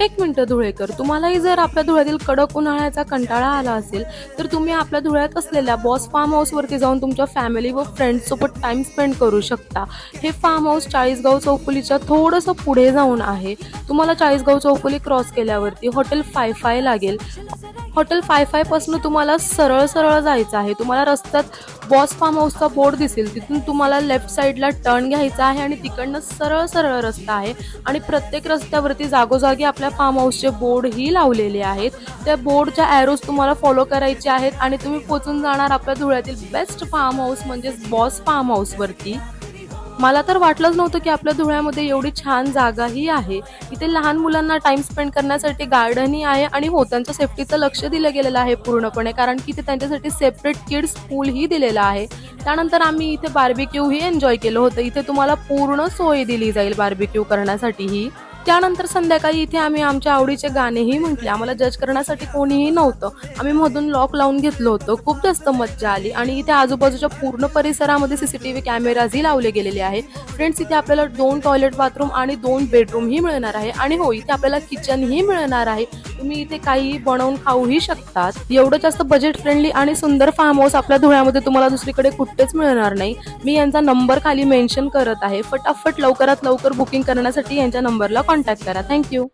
एक मिनिट धुळेकर, तुम्हालाही जर आपल्या धुळ्यातील कडक उन्हाळ्याचा कंटाळा आला असेल तर तुम्ही आपल्या धुळ्यात असलेल्या बॉस फार्म हाऊस वरती जाऊन तुमच्या फॅमिली व फ्रेंड्स सोबत टाइम स्पेंड करू शकता। हे फार्म हाऊस चाळीसगाव चौफुलीच्या थोडंसं पुढे जाऊन आहे। तुम्हाला चाळीसगाव चौफुली क्रॉस केल्यावरती हॉटेल 5-5 लागेल। हॉटेल 5-5 पासून तुम्हाला सरळ सरळ जायचं आहे। तुम्हाला रस्त्यात बॉस फार्म हाऊसचा बोर्ड दिसेल, तिथून तुम्हाला लेफ्ट साईडला टर्न घ्यायचा आहे आणि तिकडनं सरळ सरळ रस्ता आहे आणि प्रत्येक रस्त्यावरती जागोजागी आपल्या फार्म हाऊसचे बोर्ड ही लावलेले आहेत। त्या बोर्डच्या ॲरोज तुम्हाला फॉलो करायचे आहेत आणि तुम्ही पोहोचून जाणार आपल्या धुळ्यातील बेस्ट फार्म हाऊस म्हणजेच बॉस फार्म हाऊस वरती। मला तर वाटलंच नव्हतं की आपल्या धुळ्यामध्ये एवढी छान जागाही आहे। इथे लहान मुलांना टाइम स्पेंड करण्यासाठी गार्डनही आहे आणि हो, त्यांच्या सेफ्टीचं लक्ष दिलं गेलेलं आहे पूर्णपणे, कारण की इथे त्यांच्यासाठी सेपरेट किड्स पूलही दिलेलं आहे। त्यानंतर आम्ही इथे बार्बिक्यूही एन्जॉय केलं होतं। इथे तुम्हाला पूर्ण सोय दिली जाईल बार्बिक्यू करण्यासाठीही। त्यानंतर संध्याकाळी इथे आम्ही आमच्या आवडीचे गाणेही म्हटले। आम्हाला जज करण्यासाठी कोणीही नव्हतं। आम्ही मधून लॉक लावून घेतलं होतं। खूप जास्त मज्जा आली आणि इथे आजूबाजूच्या पूर्ण परिसरामध्ये सीसीटीव्ही कॅमेराजही लावले गेलेले आहेत। फ्रेंड्स, इथे आपल्याला 2 टॉयलेट बाथरूम आणि 2 बेडरूमही मिळणार आहे आणि हो, इथे आपल्याला किचनही मिळणार आहे। तुम्ही इथे काही बनवून खाऊही शकतात। एवढं जास्त बजेट फ्रेंडली आणि सुंदर फार्म हाऊस आपल्या धुळ्यामध्ये तुम्हाला दुसरीकडे कुठेच मिळणार नाही। मी यांचा नंबर खाली मेन्शन करत आहे। फटाफट लवकरात लवकर बुकिंग करण्यासाठी यांच्या नंबरला कॉन्टॅक्ट करा। थँक्यू।